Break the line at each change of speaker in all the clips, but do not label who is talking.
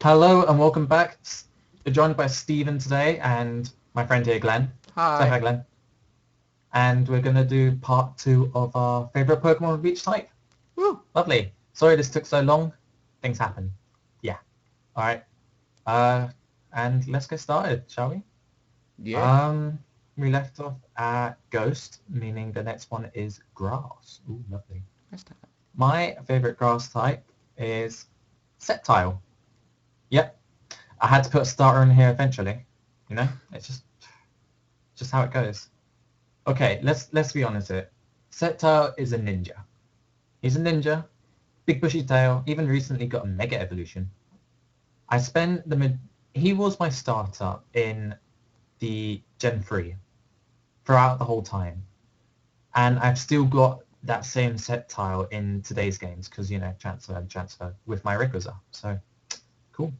Hello and welcome back. We're joined by Stephen today and my friend here, Glenn. Say
Hi.
hi, Glenn. And we're going to do part 2 of our favourite Pokemon of each type.
Woo.
Lovely. Sorry this took so long. Things happen. Yeah. Alright. And let's get started, shall we?
Yeah.
We left off at Ghost, meaning the next one is Grass. Ooh, lovely.
Nice time.
My favourite grass type is Sceptile. Yep. I had to put a starter in here eventually. You know, it's just how it goes. Okay, let's be honest here. Sceptile is a ninja. He's a ninja, big bushy tail, even recently got a mega evolution. I spent he was my starter in the Gen 3 throughout the whole time. And I've still got that same Sceptile in today's games because, you know, transfer with my Rayquaza. So, cool.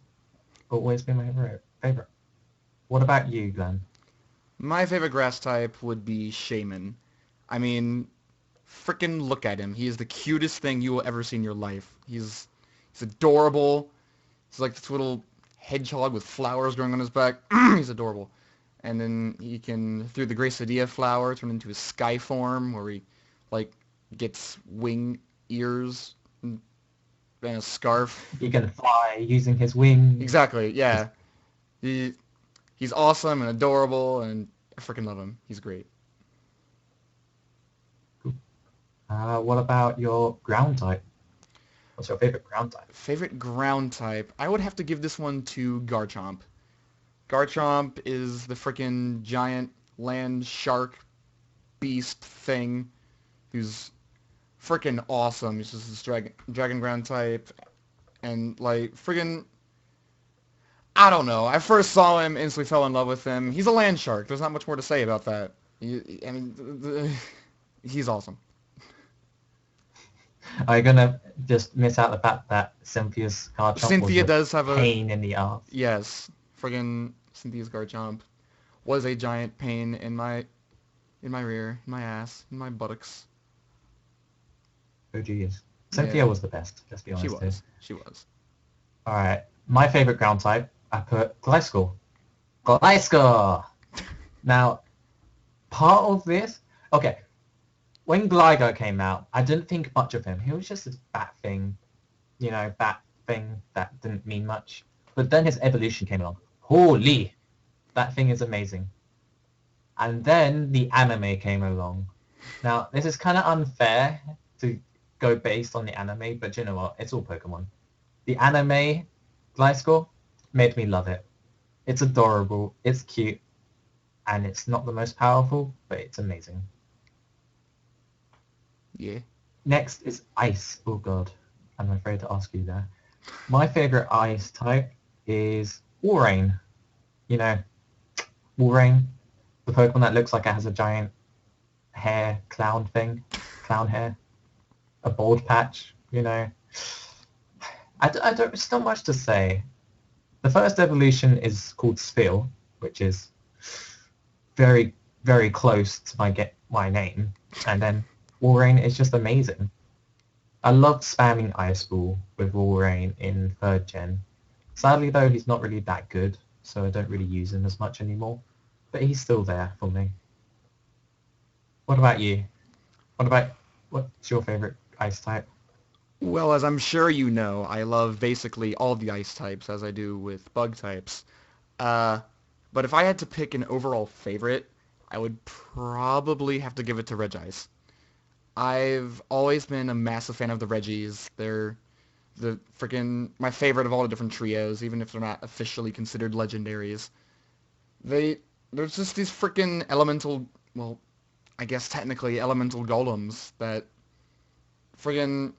Always been my favorite. What about you, Glenn?
My favorite grass type would be Shaman. I mean, frickin' look at him. He is the cutest thing you will ever see in your life. He's adorable. He's like this little hedgehog with flowers growing on his back. He's adorable. And then he can, through the Gracidia flower, turn into his sky form where he, like, gets wing ears and a scarf.
He can fly using his wings.
Exactly,
Just
yeah. He He's awesome and adorable, and I freaking love him. He's great.
cool. What about your ground type? What's your favorite ground type?
Favorite ground type? I would have to give this one to Garchomp. Garchomp is the freaking giant land shark beast thing who's freaking awesome. He's just this dragon ground type, and like freaking I don't know. I first saw him, instantly fell in love with him. He's a land shark. There's not much more to say about that. I mean, he's awesome.
Are you gonna just miss out the fact that Cynthia's Garchomp was
Cynthia
a
does have a
pain in the ass?
yes. Friggin' Cynthia's Garchomp was a giant pain in my rear, in my ass, in my buttocks.
Oh geez. Cynthia
Yeah,
was the best, let's be
she
honest here.
was. She was.
Alright. My favorite ground type, I put Gliscor. Gliscor! Now, part of this okay, when Gligar came out, I didn't think much of him. He was just this bat thing, you know, bat thing that didn't mean much. But then his evolution came along. Holy! That thing is amazing. And then the anime came along. Now, this is kind of unfair to go based on the anime, but you know what? It's all Pokemon. The anime, Gliscor, made me love it. It's adorable, it's cute, and it's not the most powerful, but it's amazing.
Yeah.
Next is Ice. Oh god, I'm afraid to ask you there. My favorite ice type is Walrein. You know, Walrein, the Pokemon that looks like it has a giant hair clown thing, clown hair, a bald patch, you know. I don't, there's not much to say. The first evolution is called Spheal, which is very, very close to my name. And then Walrein is just amazing. I loved spamming Ice Ball with Walrein in 3rd gen. Sadly though, he's not really that good, so I don't really use him as much anymore. But he's still there for me. What about you? What's your favorite ice type?
Well, as I'm sure you know, I love basically all the ice types, as I do with bug types. Uh, but if I had to pick an overall favorite, I would probably have to give it to Regice. I've always been a massive fan of the Reggies. They're the freaking my favorite of all the different trios, even if they're not officially considered legendaries. They there's just these freaking elemental, well, I guess technically elemental golems that friggin'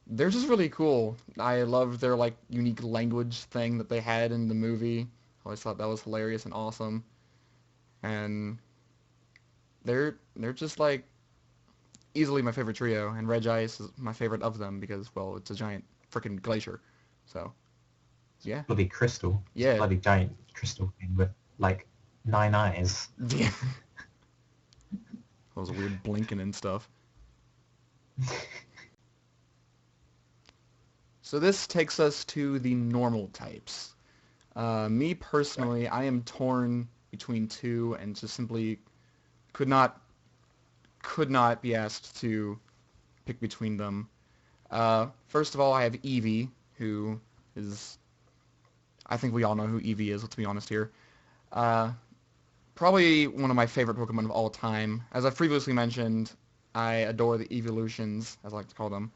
they're just really cool. I love their like unique language thing that they had in the movie. I always thought that was hilarious and awesome. And they're just like easily my favorite trio, and Regice is my favorite of them because well, it's a giant freaking glacier. So yeah,
Bloody crystal. It's a
yeah,
bloody giant crystal thing with like 9 eyes.
yeah. Those weird blinking and stuff. So this takes us to the normal types. Me personally, I am torn between two and just simply could not be asked to pick between them. First of all, I have Eevee, who is... I think we all know who Eevee is, let's be honest here. Probably one of my favorite Pokemon of all time. As I've previously mentioned, I adore the evolutions, as I like to call them.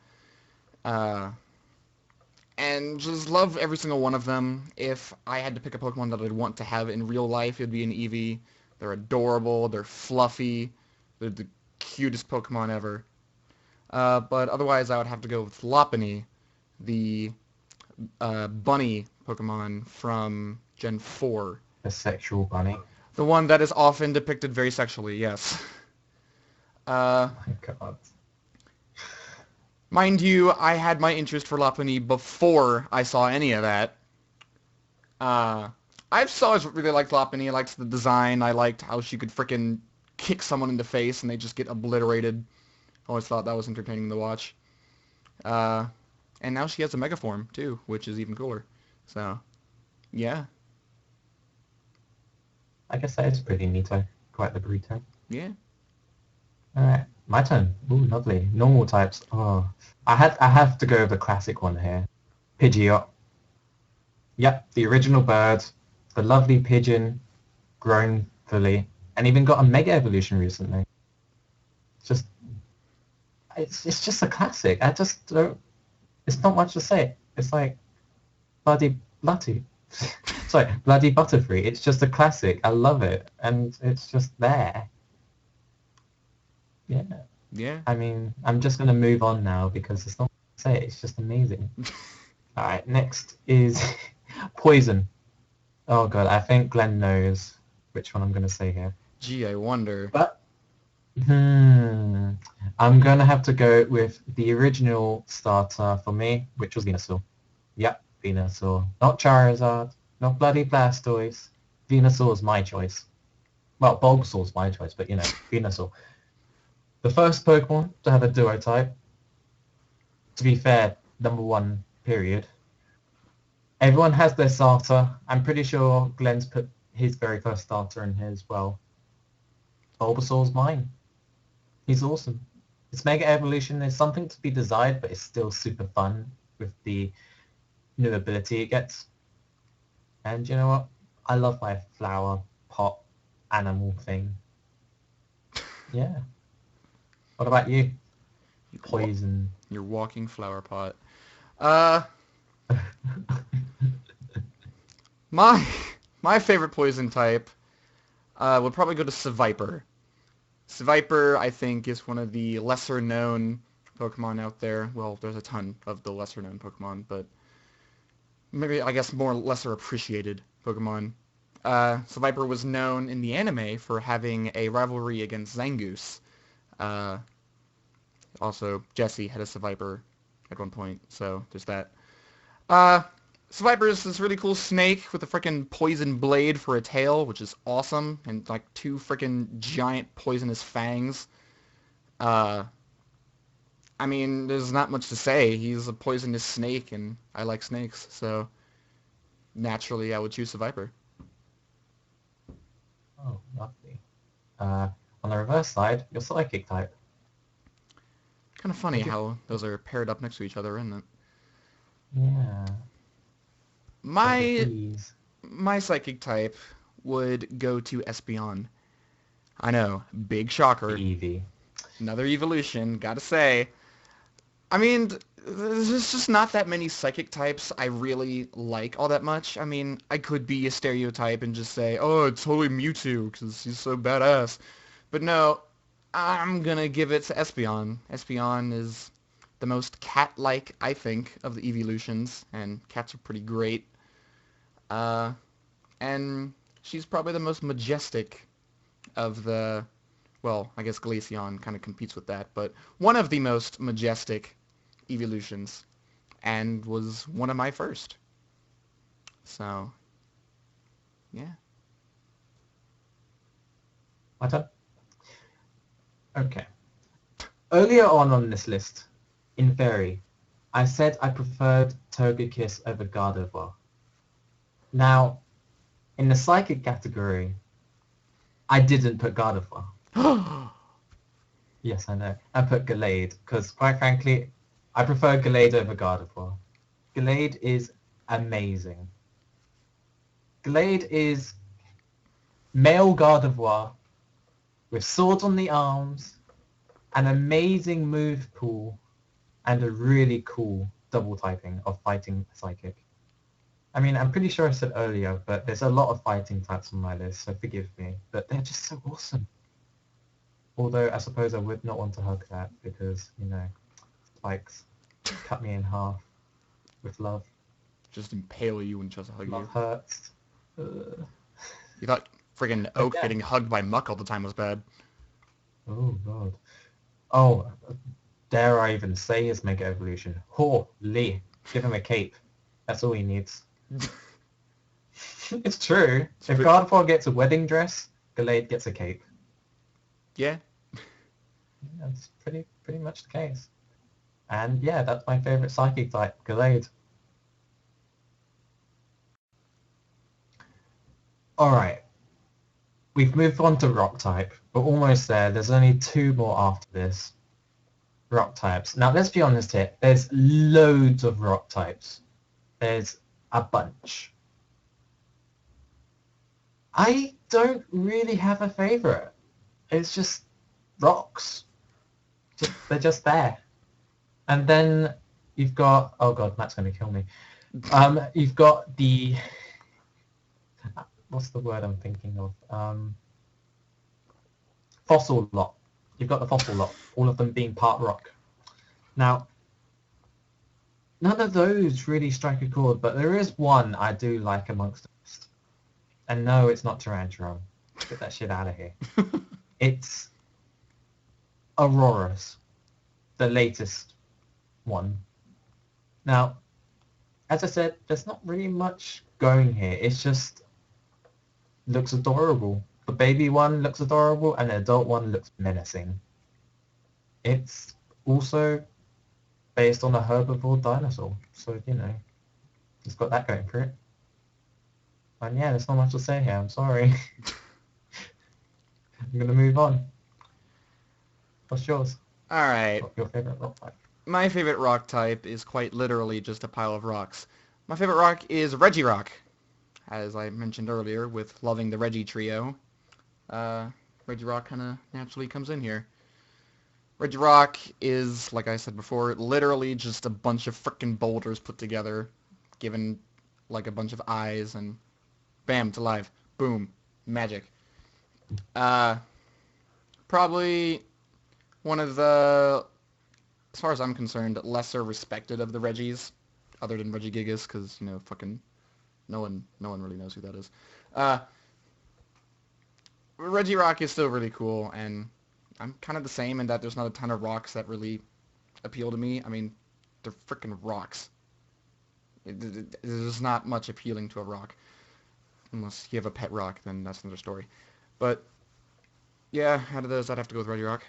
And just love every single one of them. If I had to pick a Pokemon that I'd want to have in real life, it would be an Eevee. They're adorable, they're fluffy, they're the cutest Pokemon ever. But otherwise, I would have to go with Lopunny, the bunny Pokemon from Gen 4.
A sexual bunny.
The one that is often depicted very sexually, yes.
Oh my god.
Mind you, I had my interest for Lopunny before I saw any of that. I've always really liked Lopunny. I liked the design. I liked how she could frickin' kick someone in the face and they just get obliterated. Always thought that was entertaining to watch. And now she has a Mega Form, too, which is even cooler. So, yeah.
I guess that is pretty neato. Quite the burrito.
Yeah.
Alright, my turn. Ooh, lovely. Normal types. Oh, I have to go with the classic one here. Pidgeot. Yep, the original bird. The lovely pigeon, grown fully, and even got a Mega Evolution recently. Just, it's just a classic. I just don't... It's not much to say. It's like bloody sorry, bloody Butterfree. It's just a classic. I love it, and it's just there. Yeah.
Yeah.
I mean, I'm just gonna move on now because it's not to say. It's just amazing. All right. Next is Poison. Oh god, I think Glenn knows which one I'm gonna say here.
Gee, I wonder.
But I'm gonna have to go with the original starter for me, which was Venusaur. Yep, Venusaur. Not Charizard, not bloody Blastoise. Venusaur's my choice. Well, Bulbasaur's my choice, but you know, Venusaur. The first Pokemon to have a Duo type. To be fair, number one, period. Everyone has their starter. I'm pretty sure Glenn's put his very first starter in here as well. Bulbasaur's mine. He's awesome. Its Mega Evolution is something to be desired, but it's still super fun with the new ability it gets. And you know what? I love my flower pot animal thing. Yeah. What about you? Poison.
Your walking flower pot. My favorite poison type would probably go to Seviper. Seviper, I think, is one of the lesser-known Pokemon out there. Well, there's a ton of the lesser-known Pokemon, but maybe, I guess, more lesser appreciated Pokemon. Seviper was known in the anime for having a rivalry against Zangoose. Also, Jessie had a Seviper at one point, so there's that. Seviper is this really cool snake with a frickin' poison blade for a tail, which is awesome, and like two frickin' giant poisonous fangs. I mean, there's not much to say. He's a poisonous snake, and I like snakes, so naturally I would choose Seviper.
Oh, lovely. On the reverse side, your Psychic type.
Kind of funny how those are paired up next to each other, isn't it?
Yeah.
My Psychic type would go to Espeon. I know, big shocker.
Eevee.
Another evolution, gotta say. I mean, there's just not that many Psychic types I really like all that much. I mean, I could be a stereotype and just say, oh, it's totally Mewtwo, because he's so badass. But no, I'm gonna give it to Espeon. Espeon is the most cat-like, I think, of the evolutions, and cats are pretty great. And she's probably the most majestic of the, well, I guess Glaceon kind of competes with that, but one of the most majestic evolutions, and was one of my first. So, yeah.
My turn? Okay. Earlier on this list, in Fairy, I said I preferred Togekiss over Gardevoir. Now, in the Psychic category, I didn't put Gardevoir. Yes, I know. I put Gallade, because quite frankly, I prefer Gallade over Gardevoir. Gallade is amazing. Gallade is male Gardevoir with swords on the arms, an amazing move pool, and a really cool double typing of fighting Psychic. I mean, I'm pretty sure I said earlier, but there's a lot of fighting types on my list, so forgive me. But they're just so awesome. Although I suppose I would not want to hug that because, you know, spikes cut me in half with love.
Just impale you and just hug
Love
you.
hurts.
You thought friggin' Oak getting hugged by Muck all the time was bad.
Oh, God. Oh, dare I even say his Mega Evolution. Holy. Give him a cape. That's all he needs. It's true. If Gardevoir gets a wedding dress, Gallade gets a cape.
Yeah.
That's pretty much the case. And yeah, that's my favourite Psychic type, Gallade. Alright. We've moved on to Rock type. We're almost there. There's only 2 more after this. Rock types. Now let's be honest here. There's loads of rock types. There's a bunch. I don't really have a favourite. It's just rocks. They're just there. And then you've got... Oh god, Matt's going to kill me. You've got the... What's the word I'm thinking of? Fossil lot. You've got the fossil lot. All of them being part rock. Now, none of those really strike a chord, but there is one I do like amongst the rest. And no, it's not Taranturam. Get that shit out of here. It's Auroras, the latest one. Now, as I said, there's not really much going here. It's just looks adorable. The baby one looks adorable and the adult one looks menacing. It's also based on a herbivore dinosaur, so, you know, it's got that going for it. And yeah, there's not much to say here, I'm sorry. I'm going to move on. What's yours?
Alright.
What's your favourite rock type?
My favorite rock type is quite literally just a pile of rocks. My favorite rock is Regirock. As I mentioned earlier, with loving the Reggie trio, Regirock kind of naturally comes in here. Regirock is, like I said before, literally just a bunch of frickin' boulders put together, given like a bunch of eyes, and bam, it's alive. Boom. Magic. Probably one of the, as far as I'm concerned, lesser respected of the Reggies, other than Regigigas, because, you know, fucking no one really knows who that is. Regirock is still really cool, and I'm kind of the same in that there's not a ton of rocks that really appeal to me. I mean, they're frickin' rocks. There's not much appealing to a rock. Unless you have a pet rock, then that's another story. But, yeah, out of those, I'd have to go with Regirock.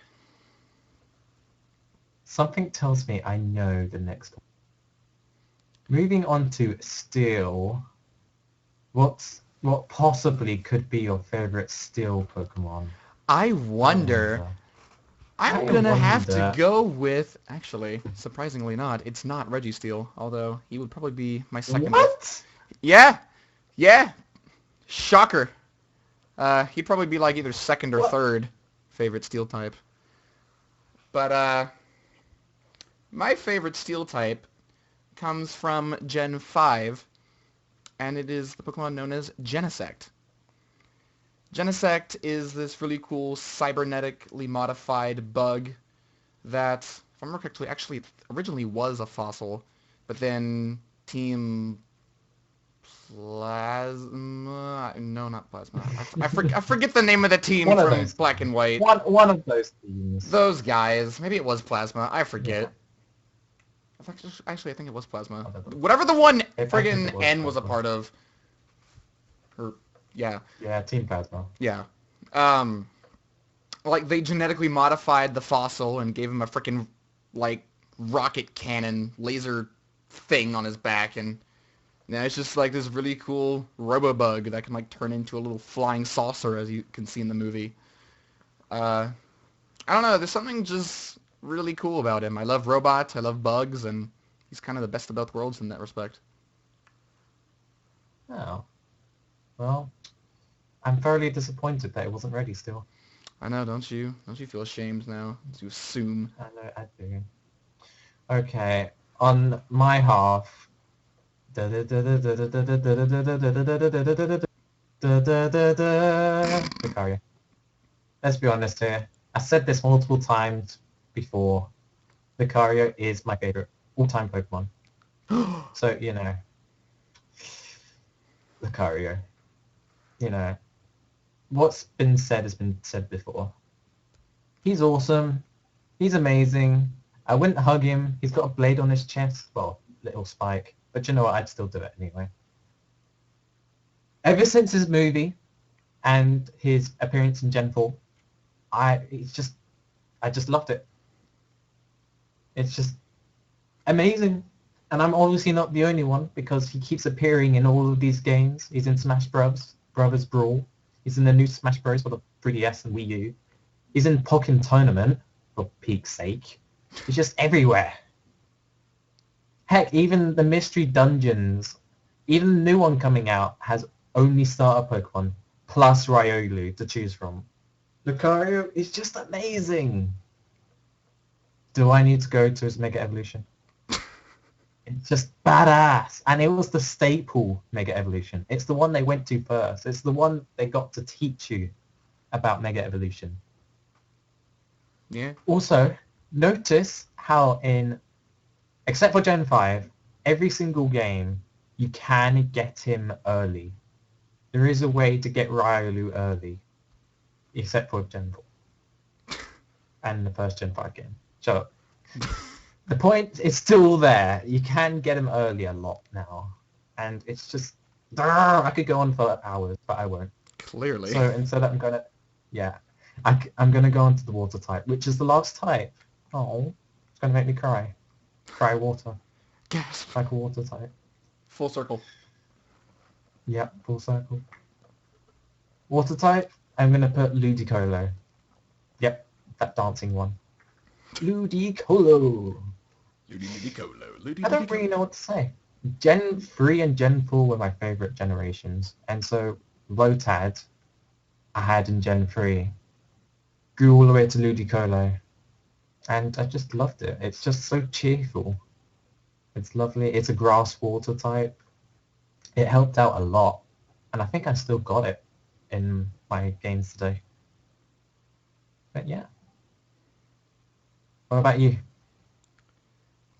Something tells me I know the next one. Moving on to Steel, what possibly could be your favourite Steel Pokemon?
I wonder... I'm gonna have to go with... Actually, surprisingly not. It's not Registeel, although he would probably be my second...
What?
Yeah! Yeah! Shocker! He'd probably be like either second or third favorite Steel type. But, my favorite Steel type comes from Gen 5, and it is the Pokemon known as Genesect. Genesect is this really cool cybernetically modified bug that, if I remember correctly, actually originally was a fossil, but then Team Plasma... No, not Plasma. I forget the name of the team from Black and White.
One of those teams.
Those guys. Maybe it was Plasma. I forget. Yeah. Actually, I think it was Plasma. Whatever the one friggin' N was a part of. Or, yeah.
Yeah, Team Plasma.
Yeah. Like, they genetically modified the fossil and gave him a frickin', like, rocket cannon laser thing on his back, and now it's just like this really cool Robobug that can like turn into a little flying saucer, as you can see in the movie. Uh, I don't know. There's something just really cool about him. I love robots. I love bugs, and he's kind of the best of both worlds in that respect.
Oh, well, I'm thoroughly disappointed that it wasn't ready still.
I know, don't you? Don't you feel ashamed now to assume?
I know, I do. Okay, on my half. Lucario. Let's be honest here. I said this multiple times before. Lucario is my favorite all-time Pokemon. So, you know, Lucario. You know, what's been said has been said before. He's awesome. He's amazing. I wouldn't hug him. He's got a blade on his chest. Well, little spike. But you know what? I'd still do it anyway. Ever since his movie and his appearance in Gen 4, I just loved it. It's just amazing. And I'm obviously not the only one because he keeps appearing in all of these games. He's in Smash Brothers Brawl. He's in the new Smash Bros. For the 3DS and Wii U. He's in Pokken Tournament, for peak's sake. He's just everywhere. Heck, even the Mystery Dungeons, even the new one coming out, has only starter Pokemon, plus Riolu to choose from. Lucario is just amazing. Do I need to go to his Mega Evolution? It's just badass. And it was the staple Mega Evolution. It's the one they went to first. It's the one they got to teach you about Mega Evolution.
Yeah.
Also, notice how except for Gen 5, every single game, you can get him early. There is a way to get Riolu early, except for Gen 4 and the first Gen 5 game. Shut up. The point is still there. You can get him early a lot now. And it's just... I could go on for hours, but I won't.
Clearly.
So instead I'm going to... Yeah. I'm going to go on to the water type, which is the last type. Oh, it's going to make me cry. Cry water.
Gasp.
Like a water type.
Full circle.
Yep, full circle. Water type, I'm going to put Ludicolo. Yep, that dancing one. Ludicolo. I don't really know what to say. Gen 3 and Gen 4 were my favourite generations. And so Lotad I had in Gen 3 grew all the way to Ludicolo. And I just loved it. It's just so cheerful. It's lovely. It's a grass water type. It helped out a lot. And I think I still got it in my games today. But yeah. What about you?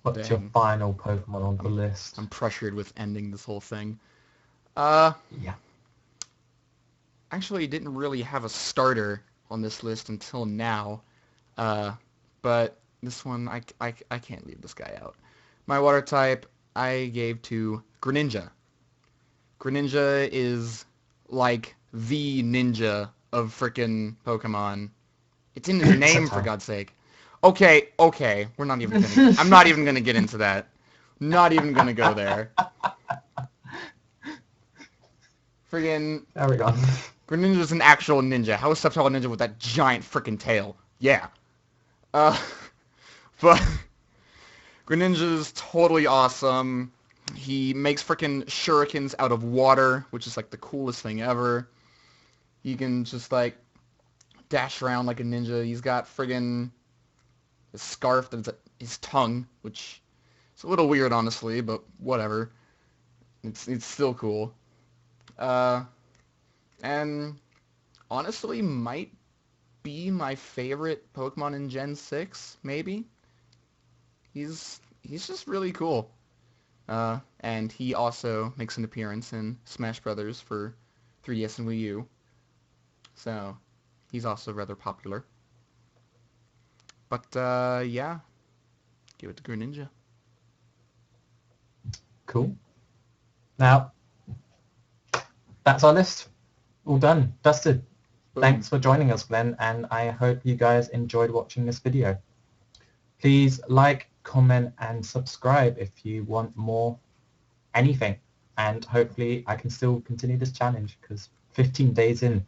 What's your final Pokemon on the list?
I'm pressured with ending this whole thing.
Yeah.
Actually didn't really have a starter on this list until now. But this one, I can't leave this guy out. My water type, I gave to Greninja. Greninja is like the ninja of frickin' Pokemon. It's in his name, for God's sake. Okay, we're not even gonna... I'm not even gonna get into that. Not even gonna go there. Friggin...
There we go.
Greninja's an actual ninja. How is Sceptile a ninja with that giant frickin' tail? Yeah. But Greninja's totally awesome. He makes frickin' shurikens out of water, which is like the coolest thing ever. He can just like dash around like a ninja. He's got friggin' a scarf that's his tongue, which is a little weird honestly, but whatever. It's still cool. And honestly might be my favorite Pokemon in Gen 6, maybe. He's just really cool. And he also makes an appearance in Smash Brothers for 3DS and Wii U. So, he's also rather popular. But, yeah. Give it to Greninja.
Cool. Now, that's our list. All done. Dusted.
Boom.
Thanks for joining us, Glenn, and I hope you guys enjoyed watching this video. Please like, comment, and subscribe if you want more anything. And hopefully I can still continue this challenge because 15 days in,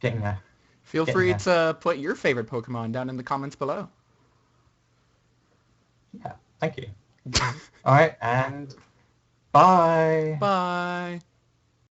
getting there.
Feel
Getting
free
there.
to put your favorite Pokemon down in the comments below.
Yeah, thank you. All right, and bye.
Bye.